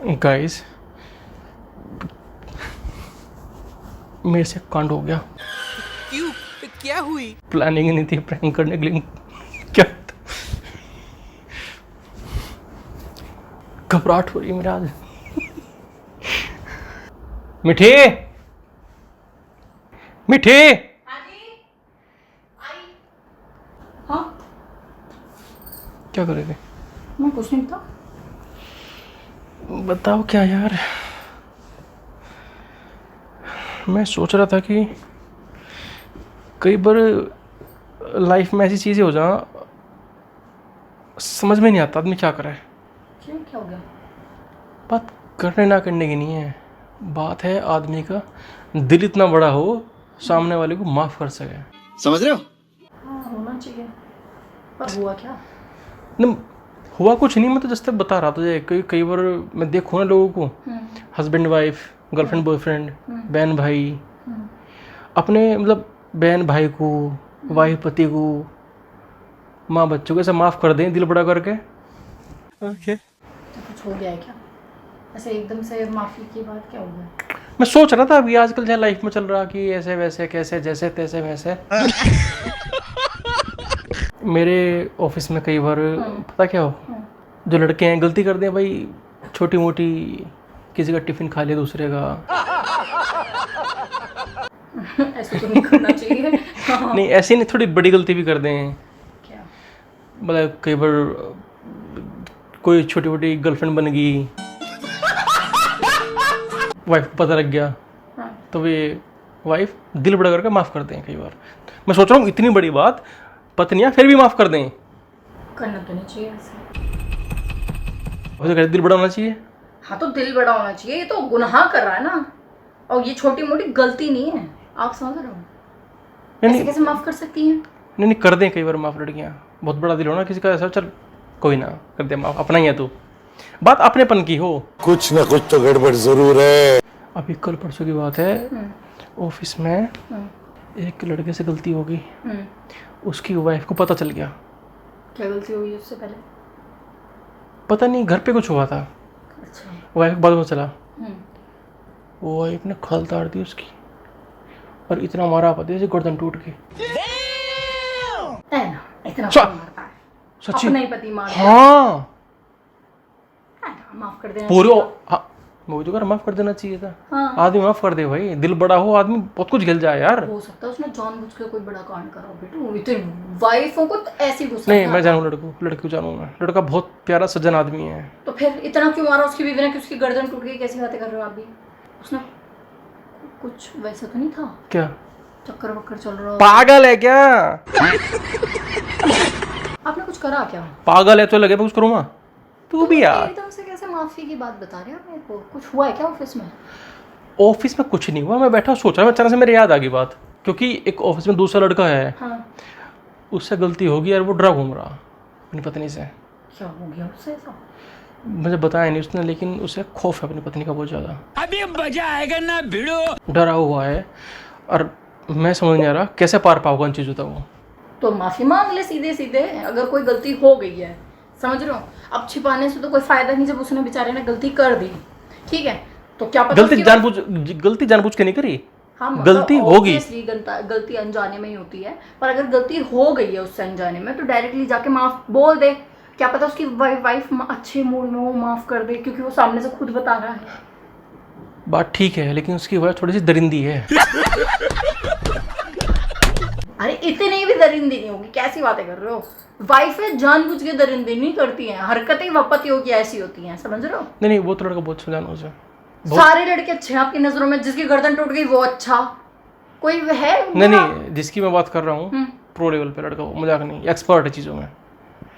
Guys, मेरे से कांड हो गया। क्यों? क्या हुई? प्लानिंग ही नहीं थी प्रैंक करने के लिए। क्या घबराहट हो रही है मेरे आज। मिठी, मिठी, हाँ, क्या कर रहे थे? मैं कुछ नहीं था। बताओ क्या यार। मैं सोच रहा था कि कई बार लाइफ में ऐसी चीज़ें हो जा, समझ में नहीं आता आदमी क्या करे। क्यों, क्या हो गया? बात करने ना करने की नहीं है, बात है आदमी का दिल इतना बड़ा हो सामने वाले को माफ़ कर सके। समझ रहे हो? हाँ, होना चाहिए। पर हुआ क्या? न, हुआ कुछ नहीं, मैं तो जस्ट बता रहा था। कई बार मैं देखूँ ना लोगों को, हस्बैंड वाइफ, गर्लफ्रेंड बॉयफ्रेंड, बहन भाई, अपने मतलब बहन भाई को, वाइफ पति को, माँ बच्चों को ऐसा माफ़ कर दें दिल बड़ा करके। ओके, तो कुछ हो गया है क्या? ऐसे एकदम से माफी की बात क्या हो गया? मैं सोच रहा था अभी आजकल जो लाइफ में चल रहा कि ऐसे वैसे कैसे जैसे तैसे वैसे। मेरे ऑफिस में कई बार पता क्या हो, जो लड़के हैं गलती करते हैं भाई, छोटी मोटी, किसी का टिफिन खा लिया दूसरे का। ऐसे तो नहीं करना चाहिए। नहीं ऐसी नहीं, थोड़ी बड़ी गलती भी कर दें। क्या? मतलब कई बार कोई छोटी मोटी गर्लफ्रेंड बन गई, वाइफ को पता लग गया, हाँ। तो वे वाइफ दिल बड़ा करके माफ़ करते हैं कई बार। मैं सोच रहा हूँ इतनी बड़ी बात पत्नियाँ फिर भी माफ़ कर दें। करना तो नहीं चाहिए ऐसे। वैसे कहते दिल बड़ा होना चाहिए। हाँ, तो दिल बड़ा होना चाहिए। ये तो गुनाह कर रहा है ना, और ये छोटी मोटी गलती नहीं है। आप समझ रहे हो? नहीं ऐसे नहीं कैसे माफ कर सकती हैं? नहीं कर दें कई बार माफ़ लड़कियाँ। बहुत बड़ा दिल हो ना किसी का, ऐसा चल कोई ना कर दे माफ़, अपना ही है तू। बात अपनेपन की हो, कुछ ना कुछ तो गड़बड़ जरूर है। अभी कल परसों की बात है, ऑफिस में एक लड़के से गलती हो गई, उसकी वाइफ को पता चल गया। क्या गलती हुई उससे पहले? पता नहीं घर पे कुछ हुआ था, अच्छा। वाइफ को बाद में चला, वो वाइफ ने खल ताड़ दी उसकी, और इतना मारा पता है गर्दन टूट गई। है ना, इतना चा- कौन मारता है? सच्ची? अपना ही पति मारता है। हाँ है ना, माफ कर देना पूरे चाहिए। हाँ, वो जो कर माफ कर देना चाहिए था। हाँ। आदमी माफ कर दे भाई, दिल बड़ा हो आदमी बहुत कुछ झेल जाए यार। हो सकता है उसने जानबूझ के कोई बड़ा कांड करा हो बेटू। इतनी वाइफों को तो ऐसी गुस्सा नहीं आता मैं है। जानूँ लड़की को जानूँ मैं, लड़का बहुत प्यारा सज्जन आदमी है। तो फिर इतना क्यों मारा उसकी बीवी ने कि उसकी गर्दन टूट गई? कैसी बातें कर रहे हो आप भी? उसने कुछ वैसा तो नहीं था? क्या चक्कर वक्कर चल रहा हो? पागल है क्या? आपने कुछ करा क्या? पागल है तो लगे मैं कुछ करूँगा? तू भी यार। एकदम से कैसे माफी की बात बता रहे हो मेरे को? कुछ हुआ है क्या ऑफिस में? ऑफिस में कुछ नहीं हुआ, मैं बैठा सोच रहा, मैं अचानक से मेरे याद आ गई बात, क्योंकि एक ऑफिस में दूसरा लड़का है, हाँ। उससे गलती होगी यार, वो डरा घूम रहा अपनी पत्नी से। क्या हो गया उससे ऐसा? मुझे बताया नहीं उसने, लेकिन उसे खौफ है अपनी पत्नी का बहुत ज़्यादा। अभी मजा आएगा ना भिड़ो। डरा हुआ है, और मैं समझ नहीं आ रहा कैसे पार पाऊंगा इन चीज़ों तक वो। तो माफी मांग ले सीधे सीधे, अगर कोई गलती हो गई है। समझ रहे हो? अब छिपाने से तो कोई फायदा नहीं, जब उसने बेचारे ने गलती कर दी, ठीक है, तो क्या पता गलती जानबूझ के नहीं करी। हाँ, मतलब गलती होगी। obviously गलती अनजाने में ही होती है, पर अगर गलती हो गई है उससे अनजाने में, तो डायरेक्टली जाके माफ बोल दे। क्या पता उसकी वाइफ अच्छे मूड में वो माफ कर दे, क्योंकि वो सामने से खुद बता रहा है। बात ठीक है, लेकिन उसकी वाइफ थोड़ी सी दरिंदी है। अरे इतनी भी दरिंदी नहीं होगी, कैसी बातें कर रहे हो? वाइफ है, जानबूझ के दरिंदी नहीं करती हैं, हरकतें वपतियों की ऐसी होती हैं। समझ रहे हो? नहीं वो तो लड़का बहुत सुजान उसे। सारे लड़के अच्छे हैं आपकी नजरों में, जिसकी गर्दन टूट गई वो अच्छा? कोई है? नहीं जिसकी मैं बात कर रहा हूँ प्रो लेवल पे लड़का, वो मजाक नहीं, एक्सपर्ट है चीज़ों में,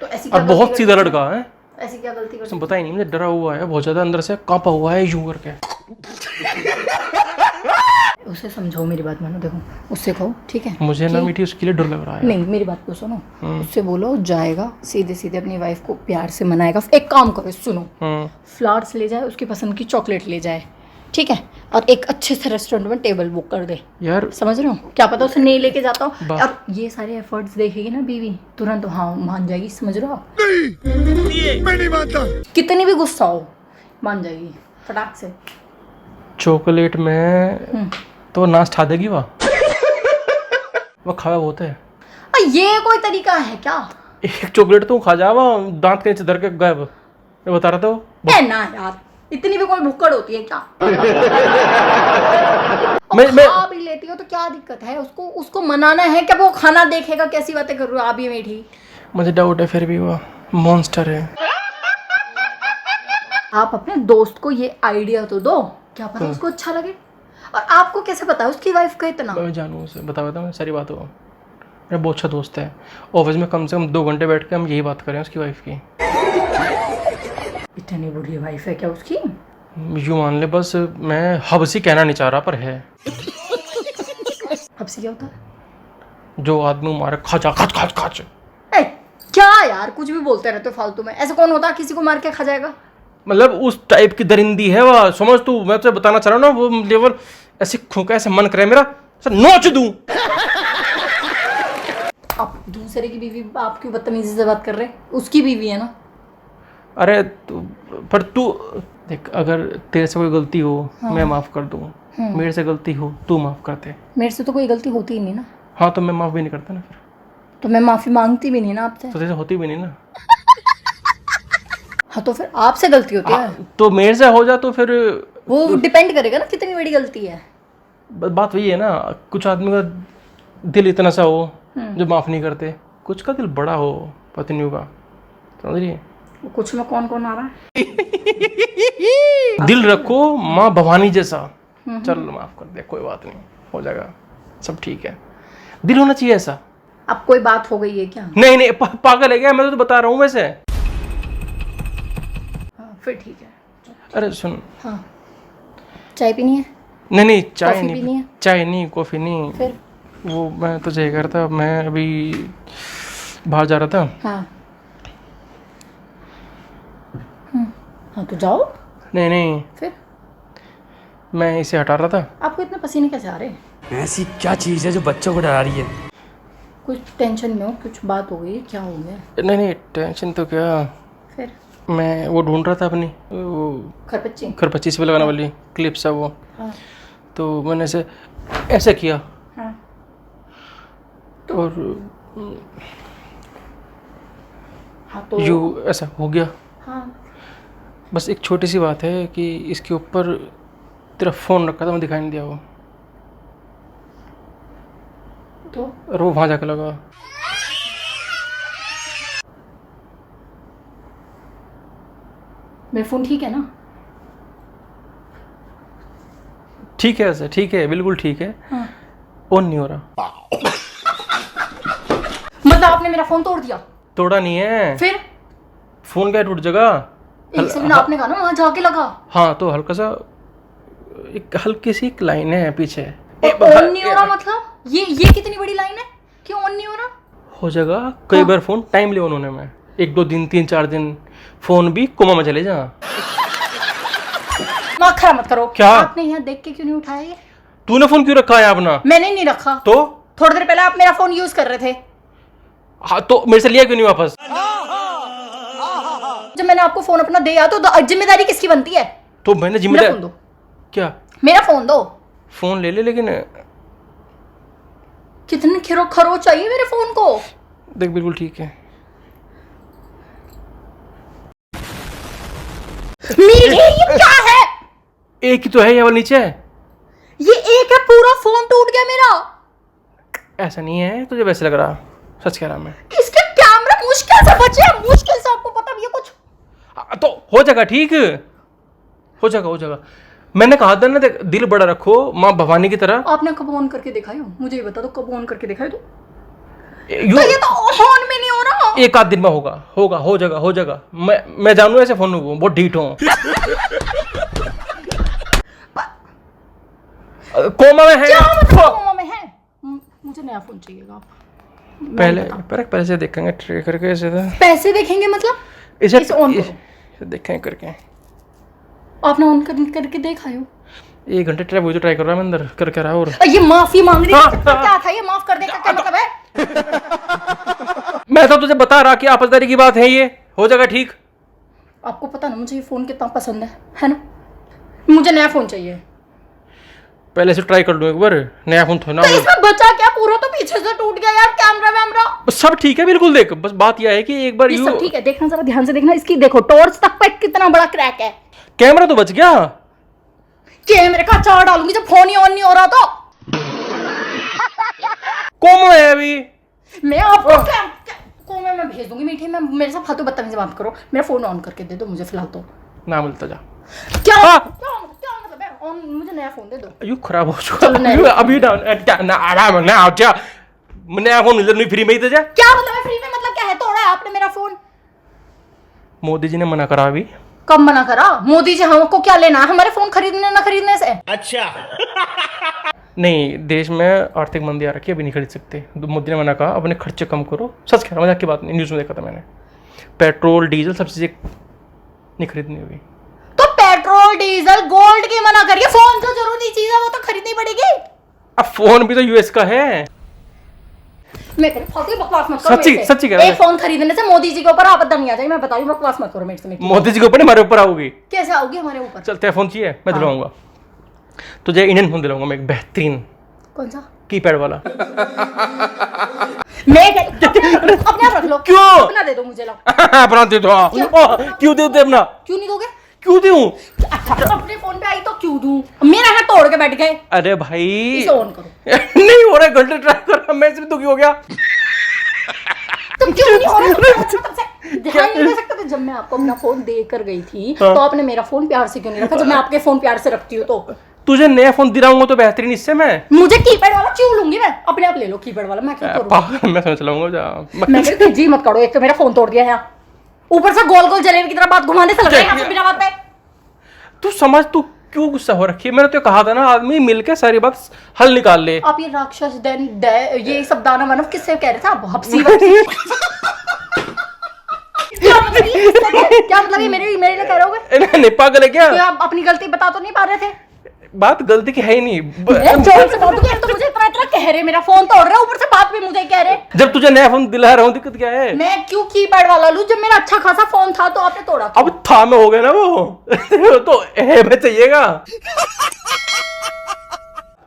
तो ऐसी और क्या बहुत गलती सीधा करती लड़का है। ऐसी क्या गलती करती? उसने बताया नहीं, मुझे डरा हुआ है बहुत ज़्यादा, अंदर से कांपा हुआ है यूं करके। उसे समझाओ, मेरी बात मानो। देखो, उससे कहो, ठीक है? मुझे ना मीठी उसके लिए डर लग रहा है। नहीं, मेरी बात को सुनो। उससे बोलो जाएगा सीधे सीधे अपनी वाइफ को प्यार से मनाएगा। एक काम करो, सुनो, फ्लावर्स ले जाए, उसकी पसंद की चॉकलेट ले जाए, ठीक है, और एक अच्छे से रेस्टोरेंट में टेबल बुक कर दे। यार समझ रहे हो? क्या पता उसे नहीं लेके जाता हो, और ये सारे एफर्ट्स देखेगी ना बीवी, तुरंत हाँ मान जाएगी। समझ रहे हो आप? मैं नहीं मानता। कितनी भी गुस्सा हो, मान जाएगी फटाक से। चॉकलेट में तो नाश ठा देगी वो खाया होता है। ये कोई तरीका है क्या? एक चॉकलेट तो खा जावा, दांत के नीचे धर के गायब। मैं बता रहा था वो ना यार, इतनी भी कोई भुक्कड़ होती है क्या? मैं खा भी लेती हो तो क्या दिक्कत है? उसको मनाना है क्या? वो खाना देखेगा कैसी बातें कर रही हो आप ये मीठी। मुझे डाउट है फिर भी वो मॉन्स्टर है। आप अपने दोस्त को ये आइडिया तो दो, क्या पता उसको अच्छा लगे। और आपको कैसे पता है उसकी वाइफ का इतना? मैं जानूँ उसे, बता मैं सारी बात हो। मेरा बहुत अच्छा दोस्त है, ऑफिस में कम से कम 2 घंटे बैठ के हम यही बात करें उसकी वाइफ की। इतनी बुरी वाइफ है क्या उसकी? यूँ मान ले, बस मैं हबसी कहना नहीं चाह रहा पर है। हबसी क्या होता है? जो आदमी मारे खाचा खाच खाच खाच। क्या यार कुछ भी बोलते रहते हो फालतू में। ऐसे कौन होता है किसी को मार के खा जाएगा? मतलब उस टाइप की दरिंदी है वह, समझ तू। मैं तुझे बताना चाह रहा हूँ ना, वो लेवल ऐसे खोका, ऐसे मन करे मेरा नोच दूं। आप दूसरे की बीवी, आप क्यों बदतमीजी से बात कर रहे हैं? उसकी बीवी है ना। अरे पर तू देख, अगर तेरे से कोई गलती हो मैं माफ कर दूं, मेरे से गलती हो तू माफ कर दे। मेरे से तो कोई गलती होती ही नहीं ना। हाँ तो मैं माफ भी नहीं करता ना फिर। तो मैं माफी मांगती भी नहीं ना आपसे। तो तेरे से होती भी नहीं ना। हाँ तो फिर आपसे गलती होती है तो मेरे से हो जा तो फिर वो डिपेंड करेगा ना कितनी बड़ी गलती है। बात वही है ना, कुछ आदमी का दिल इतना सा हो जो माफ नहीं करते, कुछ का दिल बड़ा हो पत्नियों का, समझ रही है? कुछ में कौन कौन आ रहा है? दिल रखो माँ भवानी जैसा। चल माफ कर दे, कोई बात नहीं, हो जाएगा, सब ठीक है। दिल होना चाहिए ऐसा। अब कोई बात हो गई है क्या? नहीं पागल है क्या? मैं तो बता रहा हूँ वैसे। हाँ, फिर ठीक है। अरे सुन। हाँ, चाय पीनी है? नहीं चाय कॉफी नहीं पीनी है? चाय नहीं, कॉफी नहीं। फिर वो मैं तुझे कह रहा था, मैं अभी बाहर जा रहा था। हाँ हाँ तो जाओ। नहीं फिर मैं इसे हटा रहा था। आपको इतने पसीने कैसे आ रहे हैं? ऐसी क्या चीज है जो बच्चों को डरा रही है? कुछ टेंशन में हो? कुछ बात हो गई? क्या हो गया? नहीं टेंशन तो क्या, फिर मैं वो ढूंढ रहा था अपनी वो खरपच्ची पे लगाने वाली क्लिप्स है वो। हाँ। तो मैंने ऐसे किया। हाँ। और हाँ तो यू ऐसा हो गया। हाँ। बस एक छोटी सी बात है कि इसके ऊपर तेरा फ़ोन रखा था, मैं दिखाई नहीं दिया वो, तो और वो वहाँ जाकर लगा। मेरा फ़ोन ठीक है ना? ठीक है, ऐसा ठीक है, बिल्कुल ठीक है। हाँ। ऑन नहीं हो रहा। मतलब आपने मेरा फ़ोन तोड़ दिया? तोड़ा नहीं है। फिर फ़ोन क्या टूट जाएगा? एक सेकंड, आपने कहा ना वहाँ जाके लगा। हाँ तो हल्का सा एक हल्की सी एक लाइन है पीछे। ऑन नहीं हो रहा मतलब? ये कितनी बड़ी लाइन है? क्यों ऑन नहीं हो रहा? हो जाएगा कई बार फ़ोन टाइम ले होने में, 1-2 दिन 3-4 दिन फ़ोन भी कोमा में चले जा। दिमाग खराब मत करो। क्या? आपने यहाँ देख के क्यों नहीं उठाया ये? तूने फ़ोन क्यों रखा है अपना? मैंने नहीं रखा। तो थोड़ी देर पहले आप मेरा फ़ोन यूज कर रहे थे। हाँ तो मेरे से लिया क्यों नहीं वापस? जब मैंने आपको फ़ोन अपना दिया तो जिम्मेदारी किसकी बनती है? तो मैंने मेरा जिम्मेदारी फ़ोन दो। क्या? मेरा फ़ोन दो। फ़ोन ले ले, लेकिन कितने खरो चाहिए मेरे फ़ोन को? देख बिल्कुल ठीक है। मेरे ये क्या है? एक ही तो है, ये वाला नीचे है। ये एक है, पूरा फ़ोन टूट गया मेरा। ऐसा नहीं है, तुझे वैसे लग रहा, सच कह रहा मैं। इसके कैमरा मुश्किल से बचे हैं, मुश्किल से। आपको पता भी है कुछ? तो हो जाएगा ठीक, हो जाएगा। मैंने कहा था ना, देख दिल बड़ा रखो माँ भवानी की तरह। आपने कब ऑन करके दिखाई हो? मुझे ये बता दो, कब ऑन करके दिखाई दो? तो ये तो ऑन में नहीं हो रहा। एक आध दिन में हो जाएगा। मैं जानू ऐसे फोन को बहुत ढीठ हो। कोमा में है। क्या मतलब कोमा में है? मुझे नया फोन चाहिएगा। पहले से देखेंगे ट्राई करके ऐसे था। पैसे देखेंगे मतलब? इसे ऑन करो। देखेंगे करके। आपने ऑन करके देखा हो? 1 घंटे ट्राई कर रहा मैं अंदर करके रहा। और ये माफी मांग रही है? क्या था ये? माफ कर देगा क्या मतलब है? मैं तो तुझे बता रहा कि आपसदारी की बात है, ये हो जाएगा ठीक। आपको पता ना मुझे ये फ़ोन कितना पसंद है ना? मुझे नया फ़ोन चाहिए। पहले से ट्राई कर लूँ एक बार, नया फोन थोड़ा ना तो इसमें बचा क्या, पूरा तो पीछे से टूट गया यार, कैमरा वैमरा बस सब ठीक है बिल्कुल। देख बस बात यह है कि एक बार ये यू सब ठीक है, देखना जरा ध्यान से देखना, इसकी देखो टॉर्च तक पे कितना बड़ा क्रैक है। कैमरा तो बच गया। कैमरे का चार डालूंगी जब फोन ही ऑन नहीं हो रहा तो। कौन है अभी? मैं आपको को मैं भेज दूंगी मीठी में, मेरे साथ फालतू बदतमीजी बात करो। मेरा फोन ऑन करके दे दो मुझे फिलहाल तो। ना मिलता जा। क्या क्या मतलब है ऑन? मुझे नया फोन दे दो। यू खराब हो चुका चलो नया अभी ना आराम ना आ जा। नया फोन मिल नहीं फ्री में ही तो जा। क्या मतलब है फ्री में? मतलब क्या है, तोड़ा है आपने मेरा फोन? मोदी जी ने मना करा अभी। कब मना करा? मोदी जी हमको क्या लेना है हमारे फोन खरीदने ना खरीदने से? नहीं, देश में आर्थिक मंदी आ रखी है, अभी नहीं खरीद सकते। मोदी ने मना कहा अपने खर्चे कम करो। सच कह रहा हूँ, मजाक की बात नहीं, न्यूज़ में देखा था मैंने। पेट्रोल डीजल सब चीज़ें नहीं खरीदनी होगी। तो पेट्रोल डीजल गोल्ड की मना करिए, फोन जो जरूरी चीज है वो तो खरीदनी पड़ेगी। अब फोन भी तो यूएस का है। मैं कह रही फालतू बकवास मत करो। सच्ची मेरे से। सच्ची कह रहा एक फोन खरीदने से मोदी जी के ऊपर आपदा नहीं आ जाएगी, मैं बता रही हूँ, बकवास मत करो मेरे से। मोदी जी के ऊपर हमारे ऊपर आओगी। कैसे आओगी हमारे ऊपर? चलते फोन चाहिए, मैं दिलवाऊंगा तुझे। इंडियन फोन दिलाऊंगा मैं, एक बेहतरीन कौन सा? कीपैड वाला। मैं अपने आप रख लो। क्यों? अपना दे दो मुझे, लो। अपना दे दो। क्यों दे अपना? क्यों नहीं दोगे? क्यों दूं? अपने फोन पे आई तो क्यों दूं? मेरा है तोड़ के बैठ गए। अरे भाई इसे ऑन करो। नहीं हो रहा, घंटे ट्राई कर रहा, मैं सिर्फ दुखी हो गया। तुम क्यों नहीं हो रहे? ध्यान नहीं दे सकते थे जब मैं आपको अपना फोन दे कर गई थी तो आपने मेरा फोन प्यार से क्यों नहीं रखा? जब मैं आपके फोन प्यार से रखती हूँ तो। तुझे नया फोन दिलाऊंगा तो बेहतरीन, इससे मैं मुझे कीपैड वाला क्यों लूंगी? मैं अपने आप ले लो कीपैड वाला, मैं क्या करूँ? पागल, मैं समझ लाऊंगा जा। मैं कहती जी मत करो, एक तो मेरा फोन तोड़ दिया है, ऊपर से गोल गोल जलेबी की तरह बात घुमाने से लग रहा है बिना बात पे। तू समझ, तू क्यों गुस्सा हो रखी है? मैंने तो कहा था ना, आदमी मिलके सारी बात हल निकाल ले। आप ये राक्षस ये सब दाना वानव किससे कह रहे थे आप? हफ्सी क्या मतलब ये मेरे लिए कह रहे होगे? नहीं पागल है क्या? तो आप अपनी गलती बता तो नहीं पा रहे थे? बात गलती की है ही नहीं। जोर से बोल दूंगी तो मुझे इतना कह रहे, मेरा फोन तोड़ रहे, ऊपर से बात भी मुझे कह रहे। जब तुझे नया फोन दिला रहा हूँ, दिक्कत क्या है? मैं क्यों कीपैड वाला लूं जब मेरा अच्छा खासा फोन था तो आपने तोड़ा? अब था में हो गया ना वो तो में चाहिएगा।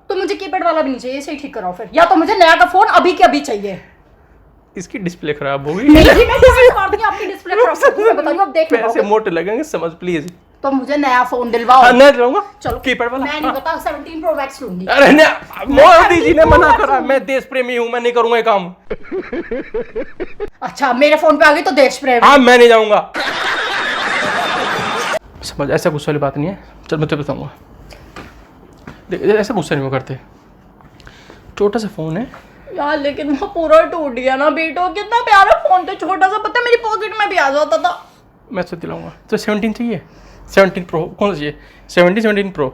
तो मुझे कीपैड वाला भी नहीं चाहिए, इसे ही ठीक कराओ फिर, या तो मुझे नया का फोन अभी के अभी चाहिए। इसकी डिस्प्ले खराब हो गई। नहीं जी, मैं डिस्प्ले मार दूंगी, आपकी डिस्प्ले खराब कर दूंगी, मैं बता रही हूं, अब देख पैसे लो। मोटे लगेंगे, समझ प्लीज। तो मुझे नया फोन दिलवाओ। हाँ, नया दिलाऊंगा। चलो कीपैड वाला। मैं नहीं बता, 17 Pro Max लूंगी। अरे मोदी जी ने मना करा, मैं देश प्रेमी हूँ, मैं नहीं करूंगा ये काम। अच्छा मेरे फोन पे आ गई तो देश प्रेम। हाँ मैं नहीं जाऊंगा। समझ, ऐसा गुस्सा वाली बात नहीं है। चल मैं तुझे बताऊंगा, ऐसा गुस्सा नहीं वो करते। छोटा सा फोन है यार, लेकिन वो पूरा टूट गया ना बेटो, कितना प्यारा फोन था, छोटा सा, पता मेरी पॉकेट में भी आ जाता था। मैं तो दिलाऊंगा। तो 17 चाहिए? 17 प्रो कौन सा चाहिए? 17 प्रो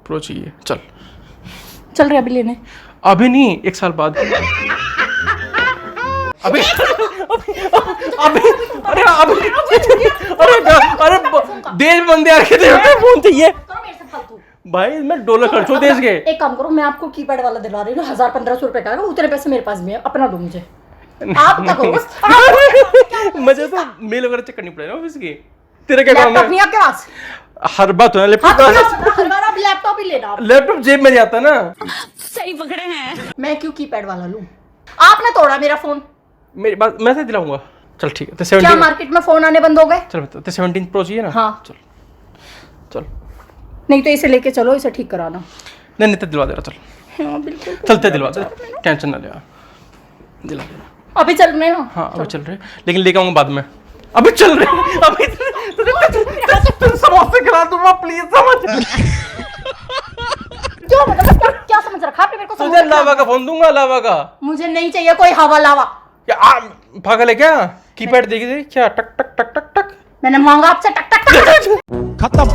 प्रो चाहिए। चल रहे अभी लेने? अभी नहीं, एक साल बाद। अभी अभी अरे अभी अरे देश बंदे आ रखे थे, फोन चाहिए करो मेरे से फालतू। भाई। मैं डॉलर खर्चो देश के। एक काम करो, मैं आपको कीपैड वाला दिला रही हूँ, 1000-1500 रुपए का, उतने पैसे मेरे पास भी है, अपना दो मुझे। आप क्या करो? मुझे तो मेल वगैरह चेक करनी पड़ेगा ऑफिस की। तेरा क्या काम लैपटॉप है? नहीं आपके पास? हर बात हो ना लैपटॉप। हर बार आप लैपटॉप ही लेना। लैपटॉप जेब में जाता ना। सही पकड़े हैं। मैं क्यों कीपैड वाला लूं? आपने तोड़ा मेरा फोन। मेरी बात मैं से दिलाऊंगा। चल ठीक है। तो क्या 17 मार्केट में फोन आने बंद हो गए? चल बता, तो 17 प्रो चाहिए ना? हाँ। चल नहीं तो इसे लेके चलो, इसे ठीक कराना। नहीं तो दिलवा दे रहा। चल हाँ बिल्कुल, चलते दिलवा दे, टेंशन ना ले। दिला दे। अभी चल रहे हो? हाँ अभी चल रहे, लेकिन लेके आऊंगा बाद में। अभी चल रहे, अभी तुझे समोसे खिला दूंगा प्लीज, समझ। क्यों मतलब क्या समझ रखा आपने मेरे को? तुझे लावा का फोन दूंगा, लावा का। मुझे नहीं चाहिए कोई हवा लावा। क्या पागल है क्या? कीपैड देखिए क्या टक टक टक टक टक। मैंने मांगा आपसे टक टक टक। खत्म।